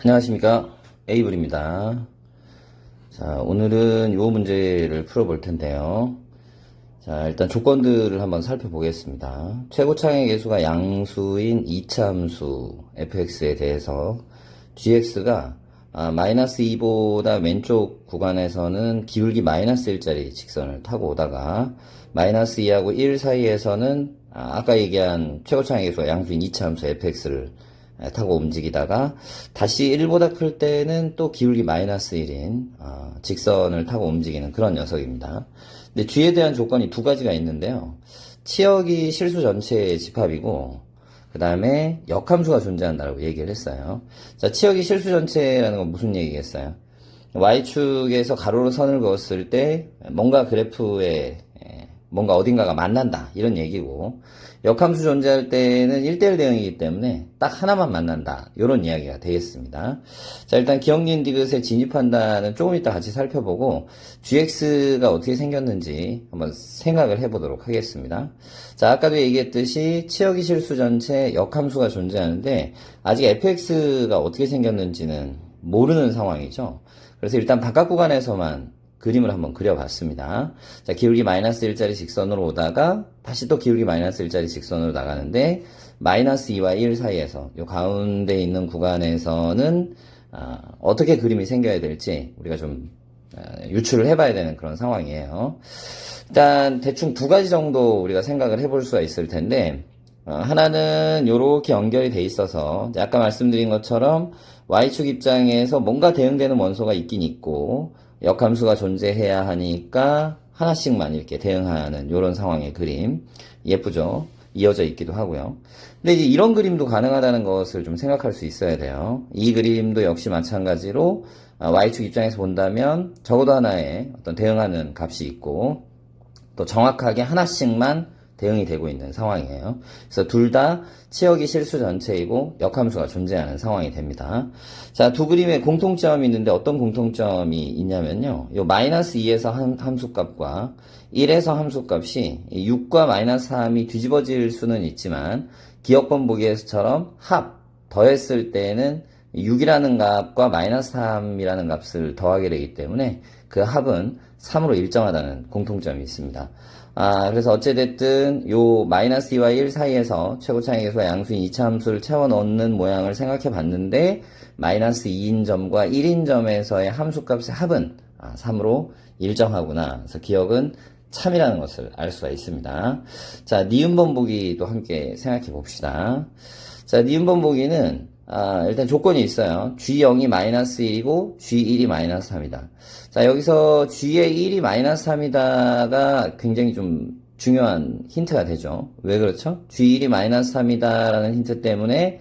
안녕하십니까, 에이블입니다. 자, 오늘은 요 문제를 풀어볼 텐데요. 자, 일단 조건들을 한번 살펴보겠습니다. 최고차의 계수가 양수인 이차 함수 fx에 대해서 gx가 마이너스 2보다 왼쪽 구간에서는 기울기 마이너스 1짜리 직선을 타고 오다가 마이너스 2하고 1 사이에서는 아까 얘기한 최고차의 계수가 양수인 이차 함수 fx를 타고 움직이다가 다시 1보다 클 때는 또 기울기 마이너스 1인 직선을 타고 움직이는 그런 녀석입니다. 근데 g에 대한 조건이 두 가지가 있는데요. 치역이 실수 전체의 집합이고 그 다음에 역함수가 존재한다고 얘기를 했어요. 자, 치역이 실수 전체라는 건 무슨 얘기겠어요? y축에서 가로로 선을 그었을 때 뭔가 그래프에 뭔가 어딘가가 만난다 이런 얘기고, 역함수 존재할 때는 1대1 대응이기 때문에 딱 하나만 만난다 이런 이야기가 되겠습니다. 자, 일단 기억니은 디귿의 진입한다는 조금 이따 같이 살펴보고 gx가 어떻게 생겼는지 한번 생각을 해보도록 하겠습니다. 자, 아까도 얘기했듯이 치역이 실수 전체 역함수가 존재하는데 아직 fx가 어떻게 생겼는지는 모르는 상황이죠. 그래서 일단 바깥 구간에서만 그림을 한번 그려봤습니다. 자, 기울기 마이너스 1짜리 직선으로 오다가 다시 또 기울기 마이너스 1짜리 직선으로 나가는데 마이너스 2와 1 사이에서 요 가운데 있는 구간에서는 어떻게 그림이 생겨야 될지 우리가 좀 유추를 해봐야 되는 그런 상황이에요. 일단 대충 두 가지 정도 우리가 생각을 해볼 수가 있을 텐데, 하나는 요렇게 연결이 돼 있어서 아까 말씀드린 것처럼 y축 입장에서 뭔가 대응되는 원소가 있긴 있고 역함수가 존재해야 하니까 하나씩만 이렇게 대응하는 이런 상황의 그림 예쁘죠? 이어져 있기도 하고요. 근데 이제 이런 그림도 가능하다는 것을 좀 생각할 수 있어야 돼요. 이 그림도 역시 마찬가지로 y축 입장에서 본다면 적어도 하나의 어떤 대응하는 값이 있고 또 정확하게 하나씩만 대응이 되고 있는 상황이에요. 그래서 둘 다 치역이 실수 전체이고 역함수가 존재하는 상황이 됩니다. 자, 두 그림에 공통점이 있는데 어떤 공통점이 있냐면요. 요 마이너스 2에서 함수값과 1에서 함수값이 6과 마이너스 3이 뒤집어질 수는 있지만 기억번 보기에서처럼 합, 더했을 때는 6이라는 값과 마이너스 3이라는 값을 더하게 되기 때문에 그 합은 3으로 일정하다는 공통점이 있습니다. 그래서 어찌됐든 요 마이너스 2와 1 사이에서 최고차의 계수와 양수인 2차 함수를 채워 넣는 모양을 생각해 봤는데 마이너스 2인 점과 1인 점에서의 함수값의 합은 3으로 일정하구나. 그래서 기억은 참이라는 것을 알 수가 있습니다. 자, 니은번 보기도 함께 생각해 봅시다. 자, 니은번 보기는 일단 조건이 있어요. G0이 마이너스 1이고 G1이 마이너스 3이다. 자, 여기서 G의 1이 마이너스 3이다가 굉장히 좀 중요한 힌트가 되죠. 왜 그렇죠? G1이 마이너스 3이다 라는 힌트 때문에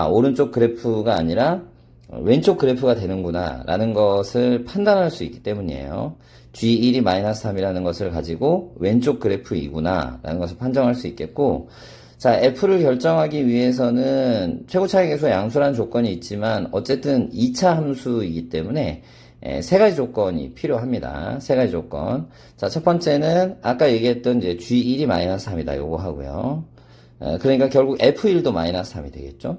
오른쪽 그래프가 아니라 왼쪽 그래프가 되는구나 라는 것을 판단할 수 있기 때문이에요. G1이 마이너스 3이라는 것을 가지고 왼쪽 그래프이구나 라는 것을 판정할 수 있겠고, 자, F를 결정하기 위해서는 최고차의 계수와 양수라는 조건이 있지만 어쨌든 2차 함수이기 때문에 세 가지 조건이 필요합니다. 세 가지 조건. 자, 첫 번째는 아까 얘기했던 이제 G1이 마이너스 3이다 요거 하고요. 그러니까 결국 F1도 마이너스 3이 되겠죠.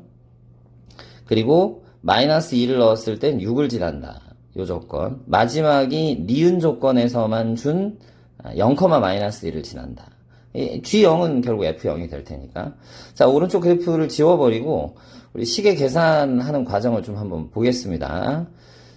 그리고 마이너스 2를 넣었을 땐 6을 지난다. 요 조건. 마지막이 니은 조건에서만 준 0, 마이너스 1을 지난다. G0은 결국 F0이 될 테니까. 자, 오른쪽 그래프를 지워버리고 우리 식의 계산하는 과정을 좀 한번 보겠습니다.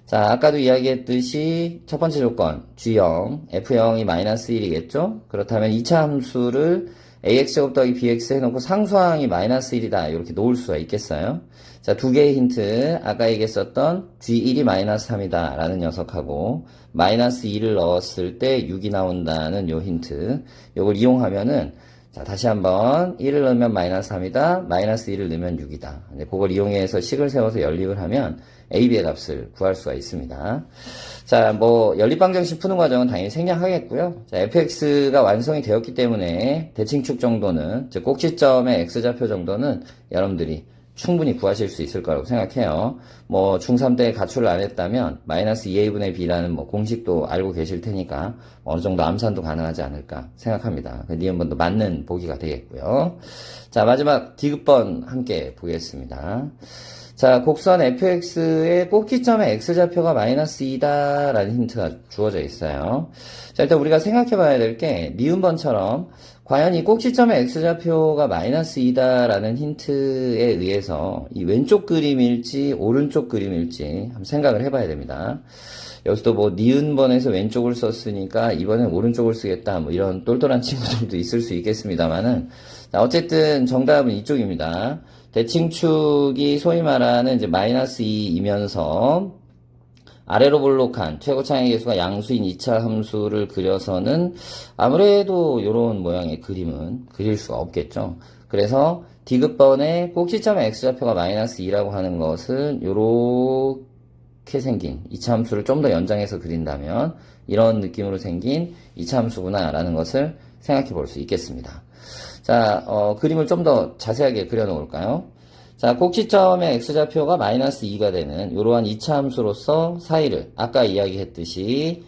자, 아까도 이야기했듯이 첫 번째 조건 G0, F0이 마이너스 1이겠죠? 그렇다면 2차 함수를 ax제곱 더하기 bx 해놓고 상수항이 마이너스 1이다 이렇게 놓을 수가 있겠어요? 자, 두 개의 힌트. 아까 얘기했었던 G1이 마이너스 3이다 라는 녀석하고 마이너스 2를 넣었을 때 6이 나온다는 요 힌트. 요걸 이용하면은 자, 다시 한번 1을 넣으면 마이너스 3이다, 마이너스 2를 넣으면 6이다. 그걸 이용해서 식을 세워서 연립을 하면 a, b의 값을 구할 수가 있습니다. 자, 뭐 연립방정식 푸는 과정은 당연히 생략하겠고요. 자, fx가 완성이 되었기 때문에 대칭축 정도는, 즉 꼭지점의 x좌표 정도는 여러분들이 충분히 구하실 수 있을 거라고 생각해요. 뭐 중3 때 가출을 안 했다면 마이너스 2a분의 b라는 뭐 공식도 알고 계실 테니까 어느 정도 암산도 가능하지 않을까 생각합니다. 니은번도 맞는 보기가 되겠고요. 자, 마지막 디귿번 함께 보겠습니다. 자, 곡선 fx의 꼭지점의 x좌표가 마이너스 2다 라는 힌트가 주어져 있어요. 자, 일단 우리가 생각해 봐야 될 게 니은번처럼 과연 이 꼭지점의 x좌표가 마이너스 2다 라는 힌트에 의해서 이 왼쪽 그림일지 오른쪽 그림일지 한번 생각을 해 봐야 됩니다. 여기서도 뭐 니은번에서 왼쪽을 썼으니까 이번엔 오른쪽을 쓰겠다 뭐 이런 똘똘한 친구들도 있을 수 있겠습니다만은, 자, 어쨌든 정답은 이쪽입니다. 대칭축이 소위 말하는 이제 마이너스 2이면서 아래로 볼록한 최고차의 계수가 양수인 2차 함수를 그려서는 아무래도 이런 모양의 그림은 그릴 수가 없겠죠. 그래서 디귿번에 꼭지점의 x좌표가 마이너스 2라고 하는 것은 요렇게 생긴 2차 함수를 좀 더 연장해서 그린다면 이런 느낌으로 생긴 2차 함수구나 라는 것을 생각해 볼 수 있겠습니다. 자, 그림을 좀 더 자세하게 그려 놓을까요? 자, 꼭지점의 x좌표가 마이너스 2가 되는 이러한 2차 함수로서 사이를 아까 이야기했듯이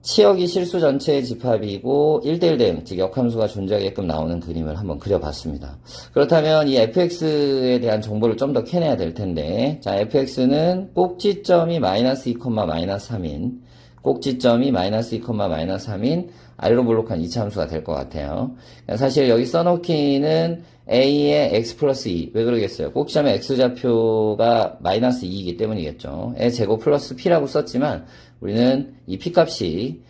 치역이 실수 전체의 집합이고 1대1 대응, 즉 역함수가 존재하게끔 나오는 그림을 한번 그려봤습니다. 그렇다면 이 fx에 대한 정보를 좀 더 캐내야 될 텐데, 자, fx는 꼭지점이 마이너스 2, 마이너스 3인 꼭지점이 마이너스 2, 마이너스 3인 아래로 볼록한 2차 함수가 될 것 같아요. 사실 여기 써놓기는 a의 x 플러스 2. 왜 그러겠어요? 꼭지점의 x좌표가 마이너스 2이기 때문이겠죠. 의 제곱 플러스 p라고 썼지만 우리는 이 p값이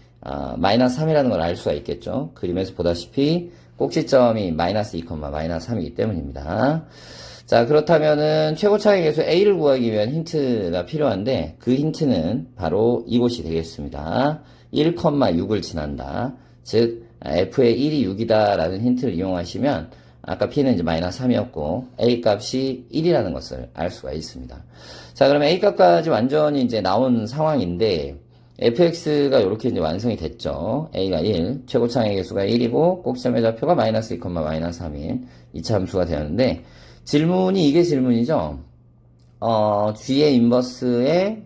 마이너스 3이라는 걸 알 수가 있겠죠. 그림에서 보다시피 꼭지점이 마이너스 2, 마이너스 3이기 때문입니다. 자, 그렇다면은 최고차의 계수 a를 구하기 위한 힌트가 필요한데 그 힌트는 바로 이곳이 되겠습니다. 1,6을 지난다. 즉 f의 1이 6이다 라는 힌트를 이용하시면 아까 p는 이제 마이너스 3이었고 a 값이 1이라는 것을 알 수가 있습니다. 자, 그러면 a 값까지 완전히 이제 나온 상황인데 fx가 이렇게 이제 완성이 됐죠. a가 1, 최고차의 계수가 1이고 꼭지점의 좌표가 마이너스 2, 마이너스 3인 2차 함수가 되었는데 질문이 이게 질문이죠. g의 인버스에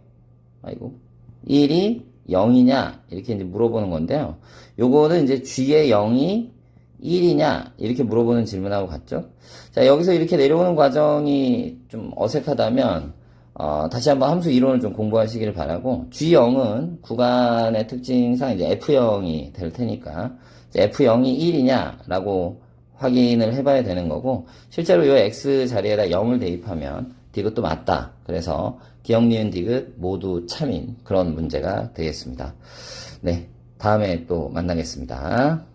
1이 0이냐 이렇게 이제 물어보는 건데요. 요거는 이제 g의 0이 1이냐 이렇게 물어보는 질문하고 같죠. 자, 여기서 이렇게 내려오는 과정이 좀 어색하다면 다시 한번 함수 이론을 좀 공부하시기를 바라고, G0은 구간의 특징상 이제 F0이 될 테니까 이제 F0이 1이냐라고 확인을 해봐야 되는 거고, 실제로 이 X 자리에다 0을 대입하면 디귿도 맞다. 그래서 기역, 니은, 디귿 모두 참인 그런 문제가 되겠습니다. 네, 다음에 또 만나겠습니다.